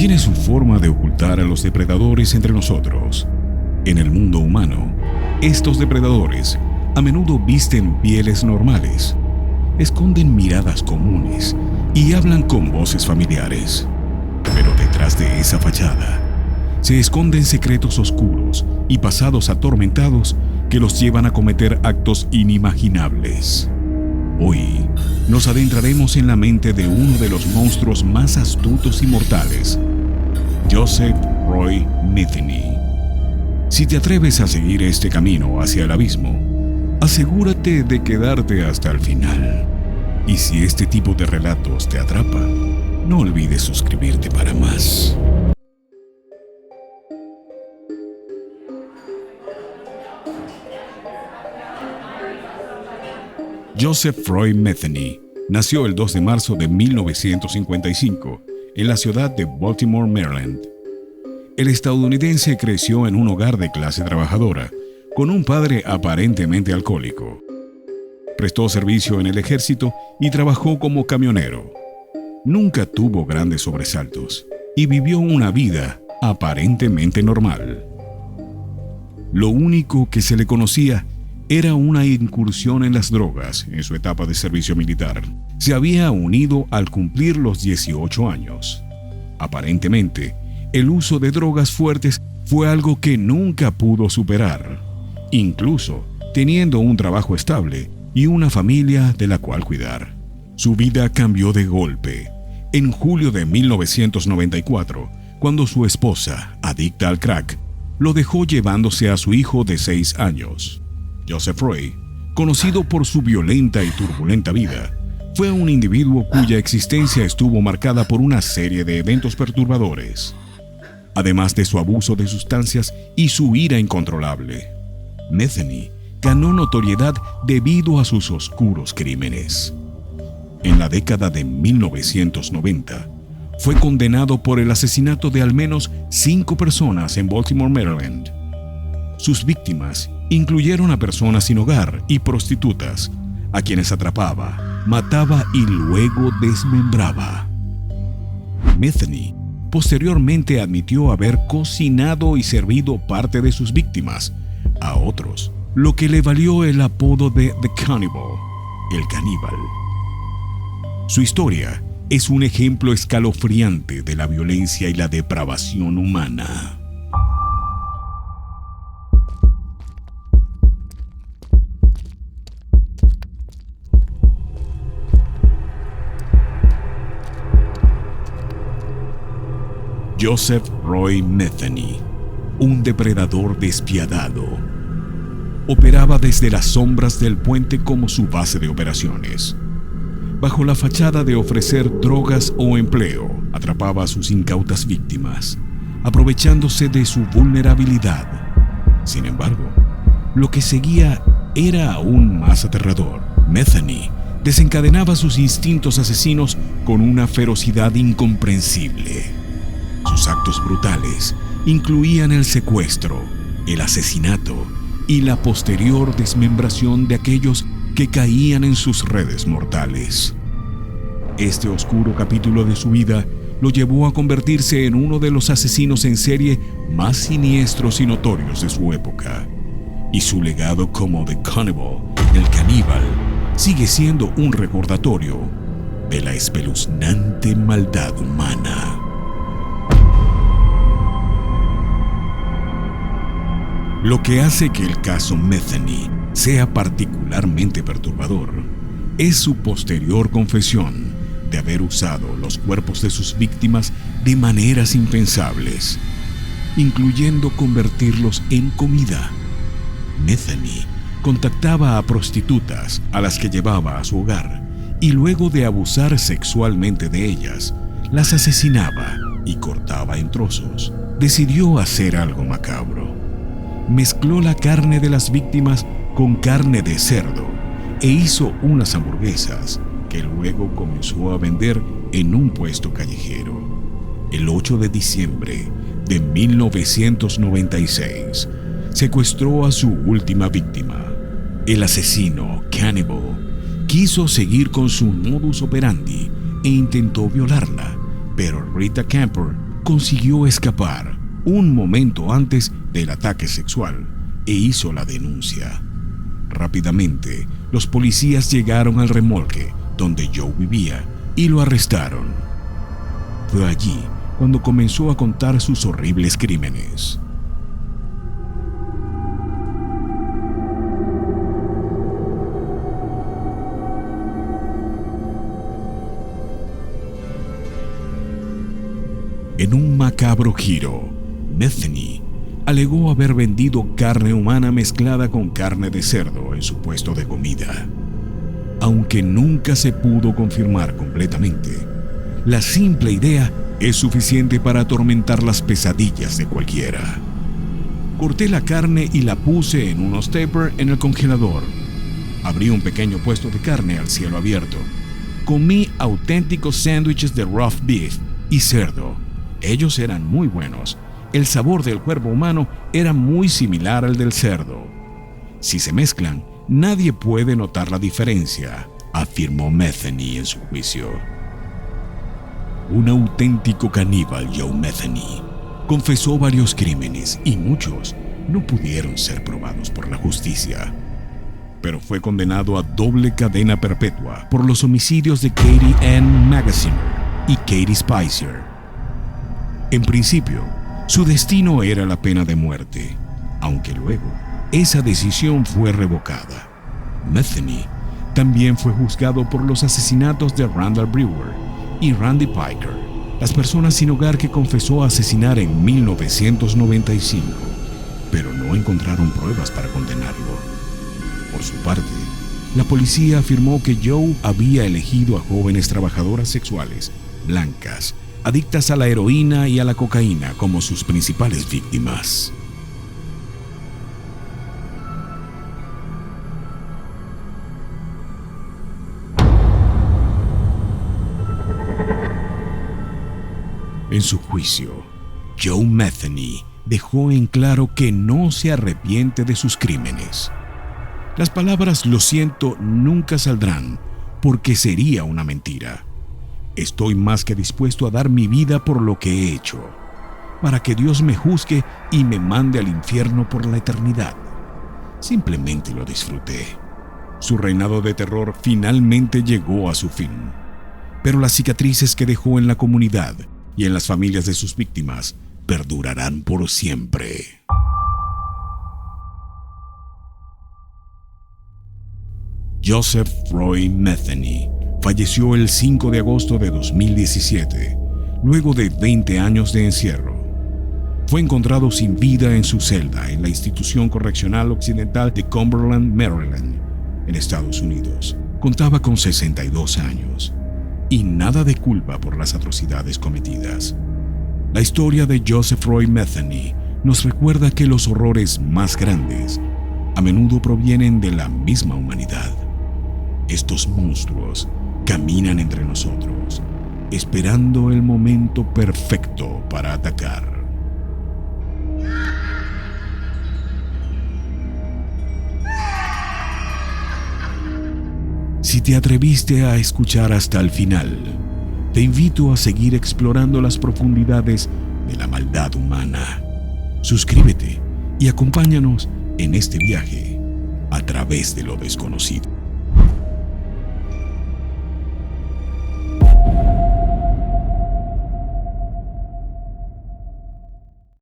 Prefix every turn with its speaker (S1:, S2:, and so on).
S1: tiene su forma de ocultar a los depredadores entre nosotros. En el mundo humano, estos depredadores a menudo visten pieles normales, esconden miradas comunes y hablan con voces familiares. Pero detrás de esa fachada se esconden secretos oscuros y pasados atormentados que los llevan a cometer actos inimaginables. Hoy nos adentraremos en la mente de uno de los monstruos más astutos y mortales, Joseph Roy Metheny. Si te atreves a seguir este camino hacia el abismo, asegúrate de quedarte hasta el final. Y si este tipo de relatos te atrapa, no olvides suscribirte para más. Joseph Roy Metheny nació el 2 de marzo de 1955 en la ciudad de Baltimore, Maryland. El estadounidense creció en un hogar de clase trabajadora, con un padre aparentemente alcohólico. Prestó servicio en el ejército y trabajó como camionero. Nunca tuvo grandes sobresaltos y vivió una vida aparentemente normal. Lo único que se le conocía era una incursión en las drogas en su etapa de servicio militar. Se había unido al cumplir los 18 años. Aparentemente, el uso de drogas fuertes fue algo que nunca pudo superar, incluso teniendo un trabajo estable y una familia de la cual cuidar. Su vida cambió de golpe en julio de 1994, cuando su esposa, adicta al crack, lo dejó llevándose a su hijo de 6 años. Joseph Roy, conocido por su violenta y turbulenta vida, fue un individuo cuya existencia estuvo marcada por una serie de eventos perturbadores, además de su abuso de sustancias y su ira incontrolable. Metheny ganó notoriedad debido a sus oscuros crímenes. En la década de 1990, fue condenado por el asesinato de al menos 5 personas en Baltimore, Maryland. Sus víctimas incluyeron a personas sin hogar y prostitutas, a quienes atrapaba, mataba y luego desmembraba. Metheny posteriormente admitió haber cocinado y servido parte de sus víctimas a otros, lo que le valió el apodo de The Cannibal, el caníbal. Su historia es un ejemplo escalofriante de la violencia y la depravación humana. Joseph Roy Metheny, un depredador despiadado, operaba desde las sombras del puente como su base de operaciones. Bajo la fachada de ofrecer drogas o empleo, atrapaba a sus incautas víctimas, aprovechándose de su vulnerabilidad. Sin embargo, lo que seguía era aún más aterrador. Metheny desencadenaba sus instintos asesinos con una ferocidad incomprensible. Sus actos brutales incluían el secuestro, el asesinato y la posterior desmembración de aquellos que caían en sus redes mortales. Este oscuro capítulo de su vida lo llevó a convertirse en uno de los asesinos en serie más siniestros y notorios de su época. Y su legado como The Cannibal, el caníbal, sigue siendo un recordatorio de la espeluznante maldad humana. Lo que hace que el caso Metheny sea particularmente perturbador es su posterior confesión de haber usado los cuerpos de sus víctimas de maneras impensables, incluyendo convertirlos en comida. Metheny contactaba a prostitutas a las que llevaba a su hogar y luego de abusar sexualmente de ellas, las asesinaba y cortaba en trozos. Decidió hacer algo macabro. Mezcló la carne de las víctimas con carne de cerdo e hizo unas hamburguesas que luego comenzó a vender en un puesto callejero. El 8 de diciembre de 1996, secuestró a su última víctima. El asesino Cannibal quiso seguir con su modus operandi e intentó violarla, pero Rita Camper consiguió escapar un momento antes del ataque sexual e hizo la denuncia. Rápidamente, los policías llegaron al remolque donde Joe vivía y lo arrestaron. Fue allí cuando comenzó a contar sus horribles crímenes. En un macabro giro, Metheny alegó haber vendido carne humana mezclada con carne de cerdo en su puesto de comida. Aunque nunca se pudo confirmar completamente, la simple idea es suficiente para atormentar las pesadillas de cualquiera. Corté la carne y la puse en unos tupper en el congelador. Abrí un pequeño puesto de carne al cielo abierto. Comí auténticos sándwiches de roast beef y cerdo. Ellos eran muy buenos. El sabor del cuerpo humano era muy similar al del cerdo. Si se mezclan, nadie puede notar la diferencia, afirmó Metheny en su juicio. Un auténtico caníbal, Joe Metheny, confesó varios crímenes y muchos no pudieron ser probados por la justicia. Pero fue condenado a doble cadena perpetua por los homicidios de Katie Ann Magaziner y Katie Spicer. En principio, su destino era la pena de muerte, aunque luego esa decisión fue revocada. Metheny también fue juzgado por los asesinatos de Randall Brewer y Randy Piker, las personas sin hogar que confesó asesinar en 1995, pero no encontraron pruebas para condenarlo. Por su parte, la policía afirmó que Joe había elegido a jóvenes trabajadoras sexuales blancas, adictas a la heroína y a la cocaína como sus principales víctimas. En su juicio, Joe Metheny dejó en claro que no se arrepiente de sus crímenes. Las palabras "lo siento" nunca saldrán, porque sería una mentira. Estoy más que dispuesto a dar mi vida por lo que he hecho, para que Dios me juzgue y me mande al infierno por la eternidad. Simplemente lo disfruté. Su reinado de terror finalmente llegó a su fin, pero las cicatrices que dejó en la comunidad y en las familias de sus víctimas perdurarán por siempre. Joseph Roy Metheny falleció el 5 de agosto de 2017, luego de 20 años de encierro. Fue encontrado sin vida en su celda en la Institución Correccional Occidental de Cumberland, Maryland, en Estados Unidos. Contaba con 62 años y nada de culpa por las atrocidades cometidas. La historia de Joseph Roy Metheny nos recuerda que los horrores más grandes a menudo provienen de la misma humanidad. Estos monstruos caminan entre nosotros, esperando el momento perfecto para atacar. Si te atreviste a escuchar hasta el final, te invito a seguir explorando las profundidades de la maldad humana. Suscríbete y acompáñanos en este viaje a través de lo desconocido.